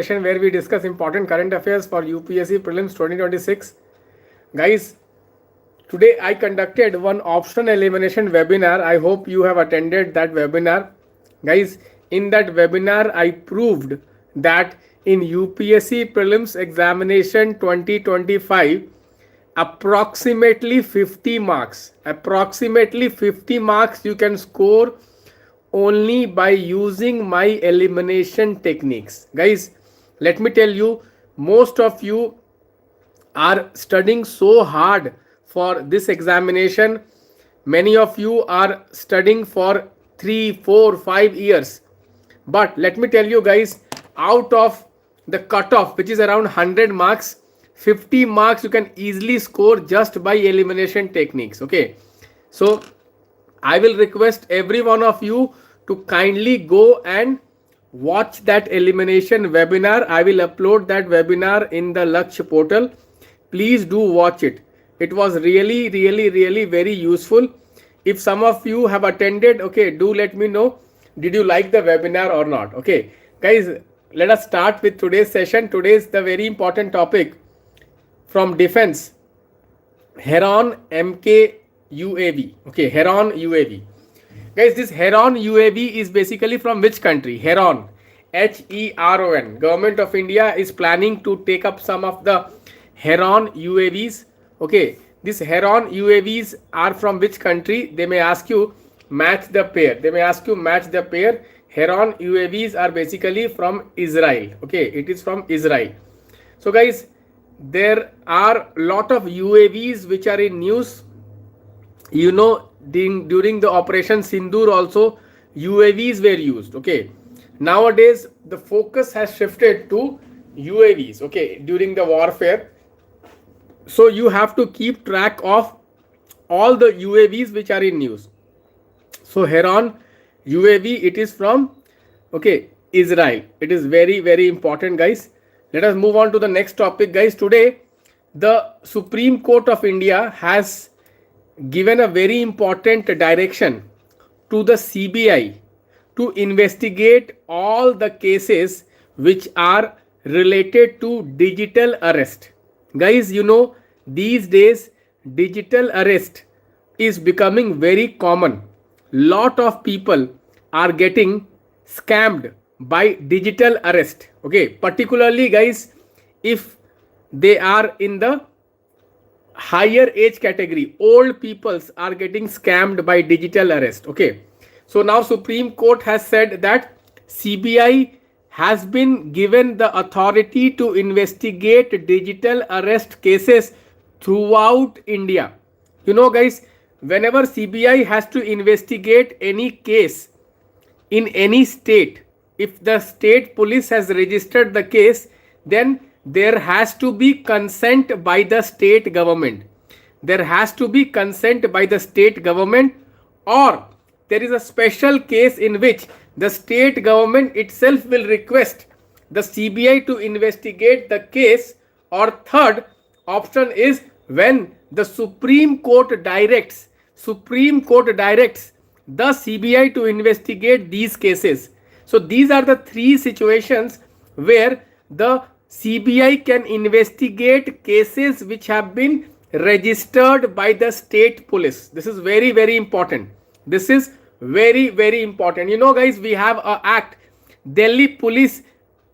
session where we discuss important current affairs for UPSC Prelims 2026. Guys, today I conducted one optional elimination webinar. I hope you have attended that webinar. Guys, in that webinar, I proved that in UPSC Prelims Examination 2025, approximately 50 marks you can score only by using my elimination techniques. Guys, let me tell you, most of you are studying so hard for this examination. Many of you are studying for 3, 4, 5 years. But let me tell you guys, out of the cutoff, which is around 100 marks, 50 marks you can easily score just by elimination techniques. Okay, so I will request every one of you to kindly go and watch that elimination webinar. I will upload that webinar in the Lakshya portal. Please do watch it. It was really very useful. If some of you have attended, okay, do let me know. Did you like the webinar or not? Okay, guys, let us start with today's session. Today is the very important topic from defense. Heron MK UAV. Okay, Heron UAV. Guys, this Heron UAV is basically from which country? Heron. Heron. Government of India is planning to take up some of the Heron UAVs. Okay, these Heron UAVs are from which country? They may ask you, match the pair. Heron UAVs are basically from Israel. Okay, it is from Israel. So guys, there are a lot of UAVs which are in news. You know, during the Operation Sindoor also UAVs were used. Okay, nowadays the focus has shifted to UAVs. Okay, during the warfare. So you have to keep track of all the UAVs which are in news. So Heron UAV, it is from, okay, Israel. It is very important, guys. Let us move on to the next topic, guys. Today the Supreme Court of India has given a very important direction to the CBI to investigate all the cases which are related to digital arrest. Guys, you know, these days digital arrest is becoming very common. Lot of people are getting scammed by digital arrest. Okay, particularly guys, if they are in the higher age category, old peoples are getting scammed by digital arrest. Okay, so now Supreme Court has said that CBI has been given the authority to investigate digital arrest cases throughout India. You know guys, whenever CBI has to investigate any case in any state, if the state police has registered the case, then there has to be consent by the state government. Or there is a special case in which the state government itself will request the CBI to investigate the case. Or third option is when the Supreme Court directs the CBI to investigate these cases. So these are the three situations where the CBI can investigate cases which have been registered by the state police. This is very important. You know guys, we have a act, Delhi Police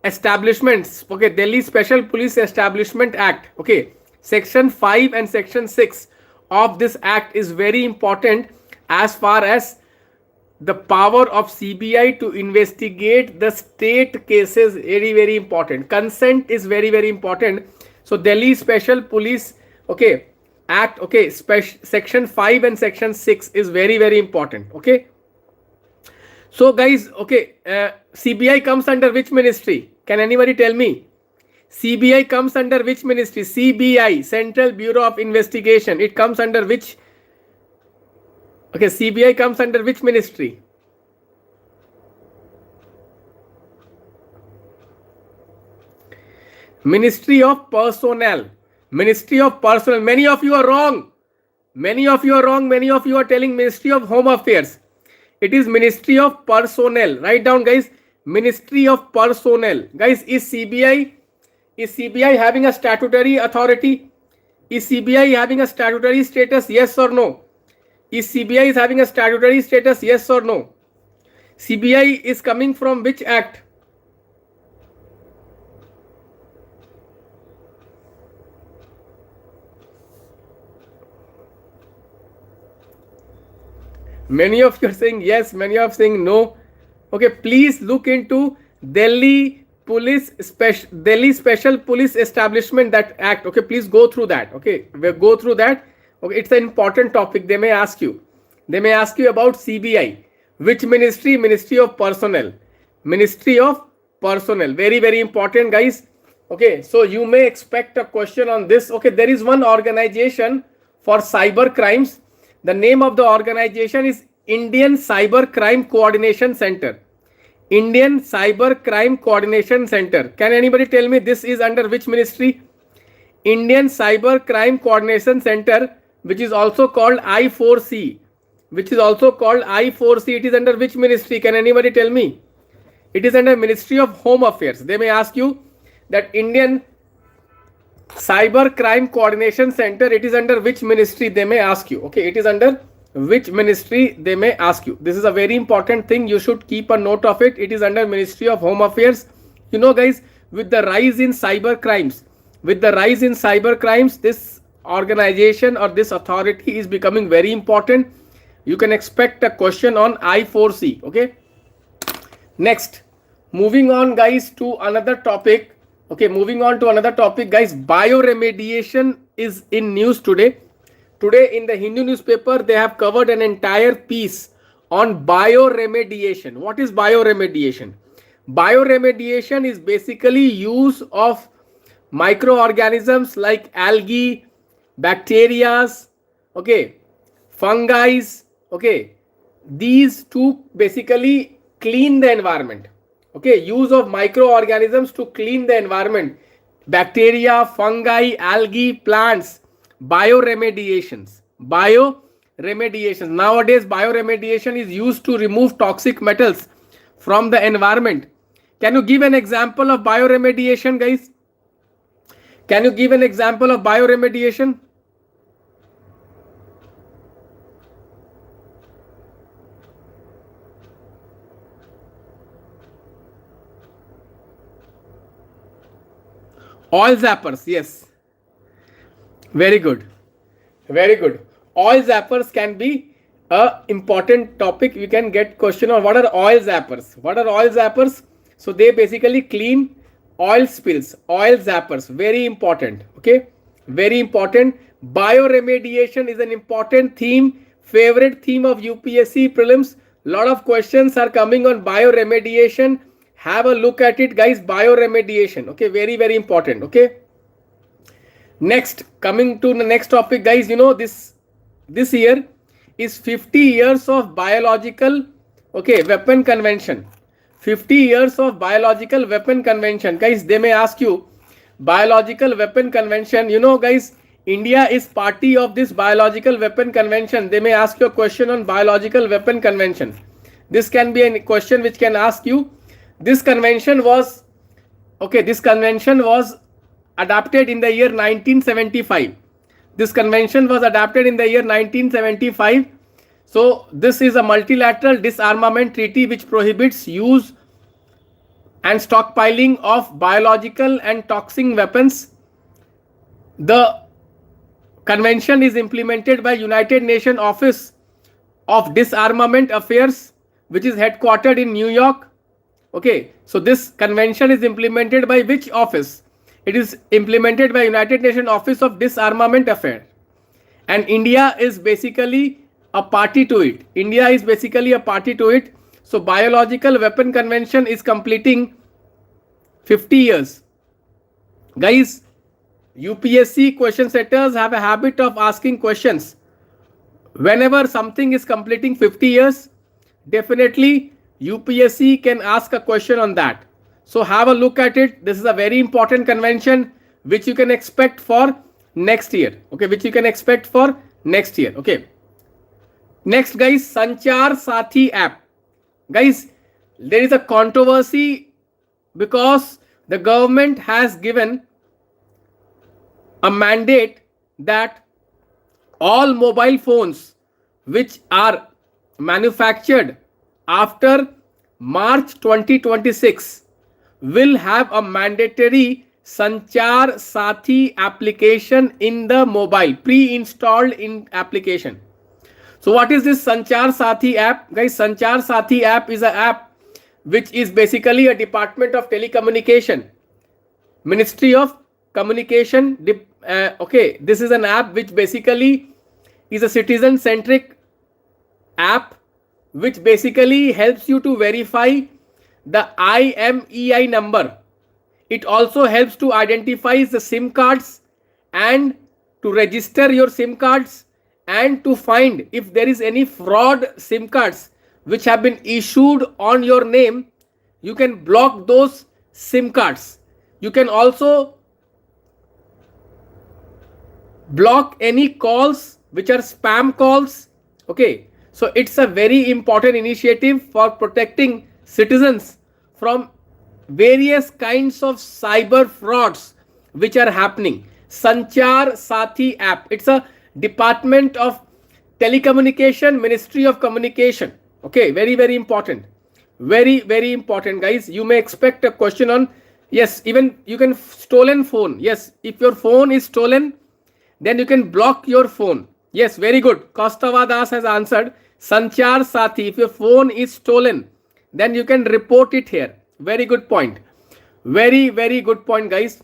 Establishments. Okay, Delhi Special Police Establishment Act. Okay, section 5 and section 6 of this act is very important as far as the power of CBI to investigate the state cases. Very important. Consent is very important. So Delhi Special Police, okay, Act, okay, section 5 and section 6 is very important. Okay, so guys, okay, CBI comes under which ministry? Can anybody tell me? CBI comes under which ministry? CBI, Central Bureau of Investigation. It comes under which? Okay, CBI comes under which ministry? Ministry of Personnel. Many of you are wrong. Many of you are telling Ministry of Home Affairs. It is Ministry of Personnel. Write down guys, Ministry of Personnel. Guys, is CBI having a statutory authority? Is CBI having a statutory status? Yes or no? Is CBI is having a statutory status? Yes or no? CBI is coming from which act? Many of you are saying yes, many of you are saying no. Okay, please look into Delhi Special Police Establishment, that act. Okay, please go through that. Okay, we'll go through that. Okay, it's an important topic. They may ask you. They may ask you about CBI. Which ministry? Ministry of Personnel. Ministry of Personnel. Very, very important, guys. Okay, so you may expect a question on this. Okay, there is one organization for cyber crimes. The name of the organization is Indian Cyber Crime Coordination Center. Indian Cyber Crime Coordination Center. Can anybody tell me this is under which ministry? Indian Cyber Crime Coordination Center, which is also called I4C. Which is also called I4C. It is under which ministry? Can anybody tell me? It is under Ministry of Home Affairs. They may ask you that Indian Cyber Crime Coordination Center, it is under which ministry? They may ask you. Okay, it is under which ministry? They may ask you. This is a very important thing. You should keep a note of it. It is under Ministry of Home Affairs. You know, guys, with the rise in cyber crimes, this organization or this authority is becoming very important. You can expect a question on I4C. Okay. Next, moving on, guys, to another topic. Okay, moving on to another topic, guys. Bioremediation is in news today. Today in the Hindu newspaper, they have covered an entire piece on bioremediation. What is bioremediation? Bioremediation is basically use of microorganisms like algae, bacteria, okay, fungi, okay. These to basically clean the environment. Okay, use of microorganisms to clean the environment. Bacteria, fungi, algae, plants. Bioremediations. Nowadays, bioremediation is used to remove toxic metals from the environment. Can you give an example of bioremediation, guys? Can you give an example of bioremediation? Oil zappers, yes. Very good. Very good. Oil zappers can be a important topic. We can get question on what are oil zappers. What are oil zappers? So they basically clean oil spills. Oil zappers. Very important. Okay. Very important. Bioremediation is an important theme. Favorite theme of UPSC prelims. Lot of questions are coming on bioremediation. Have a look at it, guys. Bioremediation. Okay, very, very important. Okay. Next, coming to the next topic, guys. You know, this year is 50 years of biological, okay, weapon convention. 50 years of biological weapon convention. Guys, they may ask you, biological weapon convention. You know, guys, India is party of this biological weapon convention. They may ask you a question on biological weapon convention. This can be a question which can ask you. This convention was adopted in the year 1975. This convention was adopted in the year 1975. So this is a multilateral disarmament treaty which prohibits use and stockpiling of biological and toxic weapons. The convention is implemented by United Nations Office of Disarmament Affairs, which is headquartered in New York. Okay, so this convention is implemented by which office? It is implemented by United Nations Office of Disarmament Affairs. And India is basically a party to it. India is basically a party to it. So biological weapon convention is completing 50 years. Guys, UPSC question setters have a habit of asking questions. Whenever something is completing 50 years, definitely UPSC can ask a question on that. So have a look at it. This is a very important convention which you can expect for next year. Okay, which you can expect for next year. Okay. Next, guys, Sanchar Sathi app. Guys, there is a controversy because the government has given a mandate that all mobile phones which are manufactured after March 2026 will have a mandatory Sanchar Sathi application in the mobile, pre-installed in application. So what is this Sanchar Sathi app? Guys, Sanchar Sathi app is an app which is basically a department of telecommunication, Ministry of Communication. Okay, this is an app which basically is a citizen-centric app which basically helps you to verify the IMEI number. It also helps to identify the SIM cards and to register your SIM cards and to find if there is any fraud SIM cards which have been issued on your name. You can block those SIM cards. You can also block any calls which are spam calls. Okay, so it's a very important initiative for protecting citizens from various kinds of cyber frauds which are happening. Sanchar Sathi app, it's a department of telecommunication, Ministry of Communication. Okay, very important, very important, guys. You may expect a question on, yes, even you can stolen phone. Yes, if your phone is stolen, then you can block your phone. Yes, very good. Kaustava Das has answered. Sanchar Sathi, if your phone is stolen, then you can report it here. Very good point. Very good point, guys.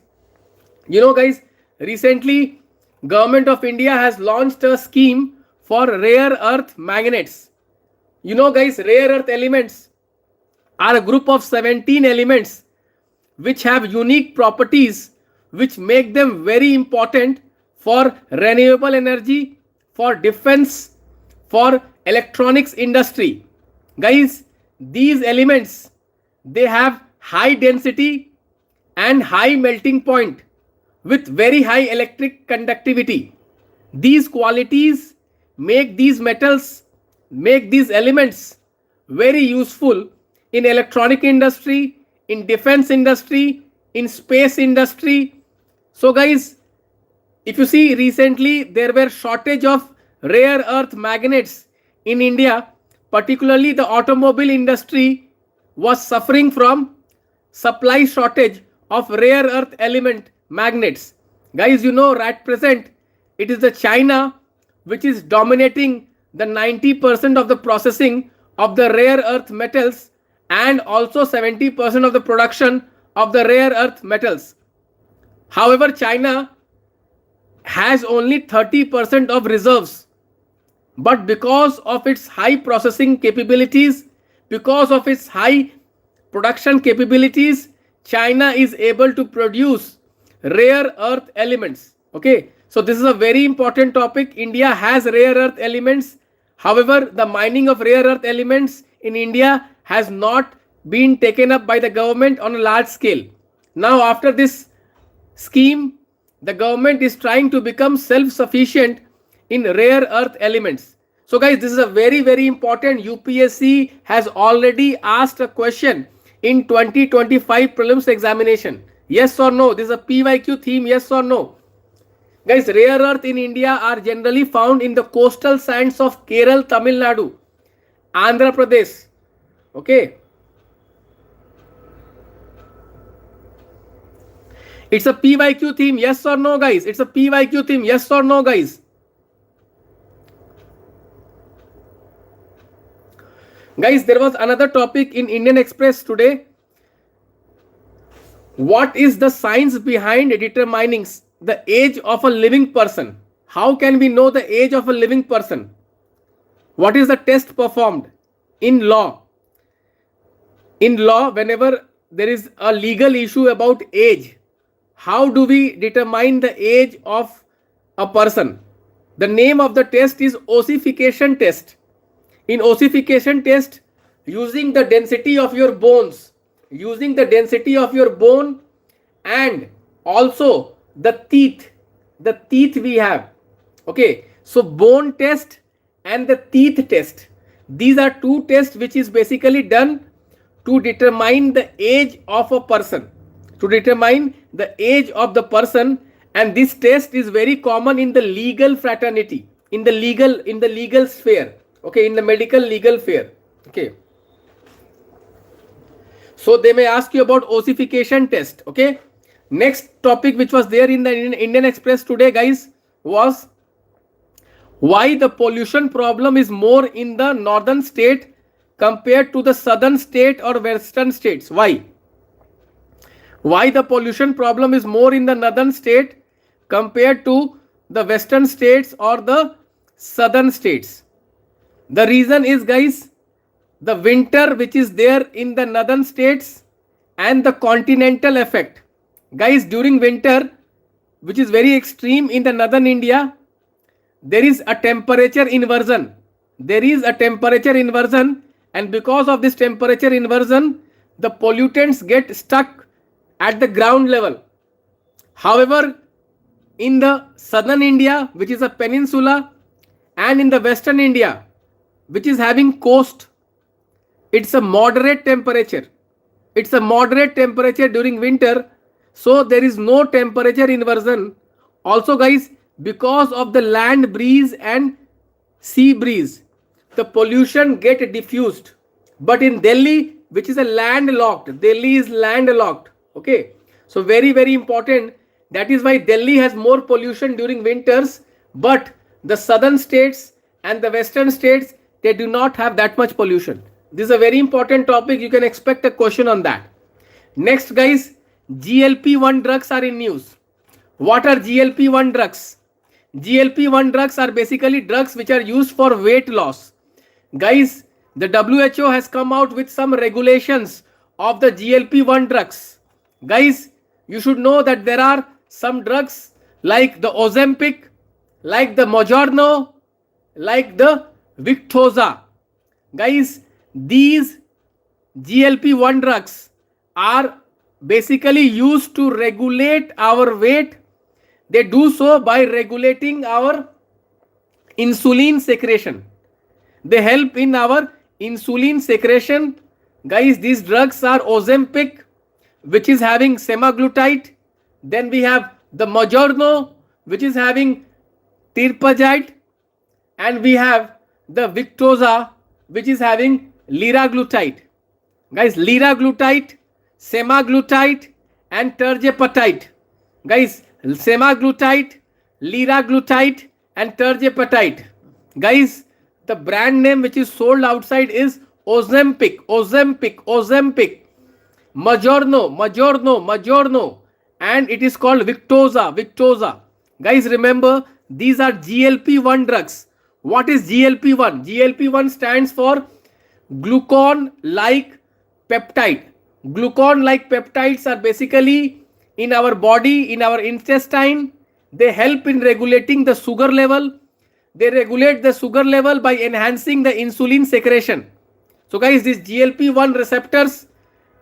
You know, guys, recently Government of India has launched a scheme for rare earth magnets. You know, guys, rare earth elements are a group of 17 elements which have unique properties which make them very important for renewable energy, for defense, for electronics industry. Guys, these elements, they have high density and high melting point with very high electric conductivity. These qualities make these metals, make these elements very useful in electronic industry, in defense industry, in space industry. So guys, if you see, recently there were shortage of rare earth magnets in India, particularly the automobile industry was suffering from supply shortage of rare earth element magnets. Guys, you know, at present it is the China which is dominating the 90% of the processing of the rare earth metals and also 70% of the production of the rare earth metals. However, China has only 30% of reserves, but because of its high processing capabilities, because of its high production capabilities, China is able to produce rare earth elements. Okay, so this is a very important topic. India has rare earth elements. However, the mining of rare earth elements in India has not been taken up by the government on a large scale. Now, after this scheme, the government is trying to become self-sufficient in rare earth elements. So guys, this is a very important. UPSC has already asked a question in 2025 prelims examination. Yes or no? This is a PYQ theme. Yes or no? Guys, rare earth in India are generally found in the coastal sands of Kerala, Tamil Nadu, Andhra Pradesh. Okay. It's a PYQ theme. Yes or no, guys? It's a PYQ theme. Yes or no, guys? Guys, there was another topic in Indian Express today. What is the science behind determining the age of a living person? How can we know the age of a living person? What is the test performed in law? In law, whenever there is a legal issue about age, how do we determine the age of a person? The name of the test is ossification test. In ossification test, using the density of your bones, using the density of your bone and also the teeth we have. Okay, so bone test and the teeth test. These are two tests which is basically done to determine the age of a person. To determine the age of the person, and this test is very common in the legal fraternity, in the legal sphere, okay, in the medical legal sphere, okay. So they may ask you about ossification test, okay. Next topic which was there in the Indian Express today, guys, was why the pollution problem is more in the northern state compared to the southern state or western states. Why the pollution problem is more in the northern state compared to the western states or the southern states? The reason is, guys, the winter which is there in the northern states and the continental effect. Guys, during winter, which is very extreme in the northern India, there is a temperature inversion. And because of this temperature inversion, the pollutants get stuck at the ground level. However, in the southern India, which is a peninsula, and in the western India, which is having coast, it's a moderate temperature. During winter, so there is no temperature inversion. Also, guys, because of the land breeze and sea breeze, the pollution get diffused. But in Delhi, which is Delhi is landlocked, okay. So very, very important. That is why Delhi has more pollution during winters, but the southern states and the western states, they do not have that much pollution. This is a very important topic. You can expect a question on that. Next, guys, GLP-1 drugs are in news. What are GLP-1 drugs? GLP-1 drugs are basically drugs which are used for weight loss. Guys, the WHO has come out with some regulations of the GLP-1 drugs. Guys, you should know that there are some drugs like the Ozempic, like the Mounjaro, like the Victoza. Guys, these GLP-1 drugs are basically used to regulate our weight. They do so by regulating our insulin secretion. They help in our insulin secretion. Guys, these drugs are Ozempic, which is having semaglutide. Then we have the Mounjaro, which is having tirpiamide. And we have the Victoza, which is having liraglutide. Guys, liraglutide, semaglutide and tirzepatide. Guys, semaglutide, liraglutide and tirzepatide. Guys, the brand name which is sold outside is Ozempic, Mounjaro, and it is called Victoza. Guys, remember, these are GLP-1 drugs. What is GLP-1? GLP-1 stands for glucagon-like peptide. Glucagon-like peptides are basically in our body, in our intestine. They help in regulating the sugar level. They regulate the sugar level by enhancing the insulin secretion. So guys, these GLP-1 receptors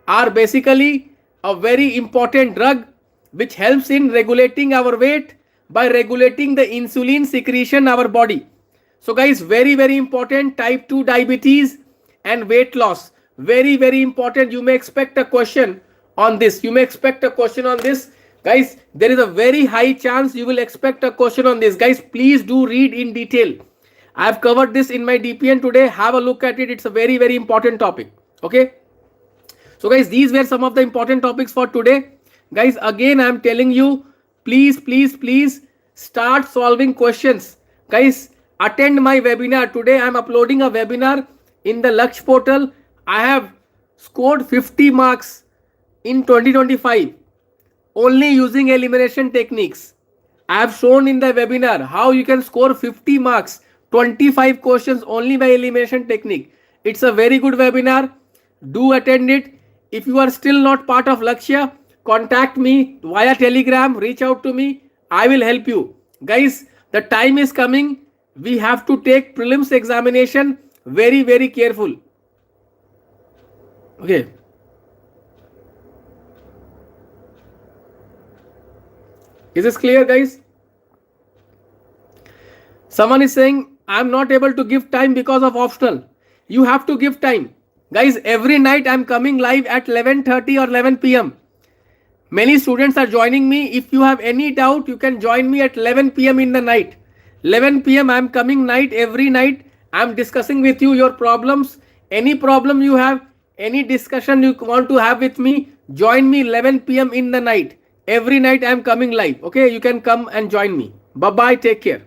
are basically a very important drug which helps in regulating our weight by regulating the insulin secretion in our body. So guys, very, very important. Type 2 diabetes and weight loss. Very, very important. You may expect a question on this. Guys, there is a very high chance you will expect a question on this. Guys, please do read in detail. I have covered this in my DPN today. Have a look at it. It's a very, very important topic. Okay. So guys, these were some of the important topics for today. Guys, again, I am telling you, please start solving questions. Guys, attend my webinar. Today I am uploading a webinar in the Laksh portal. I have scored 50 marks in 2025 only using elimination techniques. I have shown in the webinar how you can score 50 marks, 25 questions only by elimination technique. It's a very good webinar. Do attend it. If you are still not part of Lakshya, contact me via Telegram. Reach out to me. I will help you. Guys, the time is coming. We have to take prelims examination very, very careful. Okay. Is this clear, guys? Someone is saying, I am not able to give time because of optional. You have to give time. Guys, every night I'm coming live at 11:30 or 11 p.m. Many students are joining me. If you have any doubt, you can join me at 11 p.m. in the night. 11 p.m. I'm coming night, every night. I'm discussing with you your problems. Any problem you have, any discussion you want to have with me, join me 11 p.m. in the night. Every night I'm coming live. Okay, you can come and join me. Bye-bye. Take care.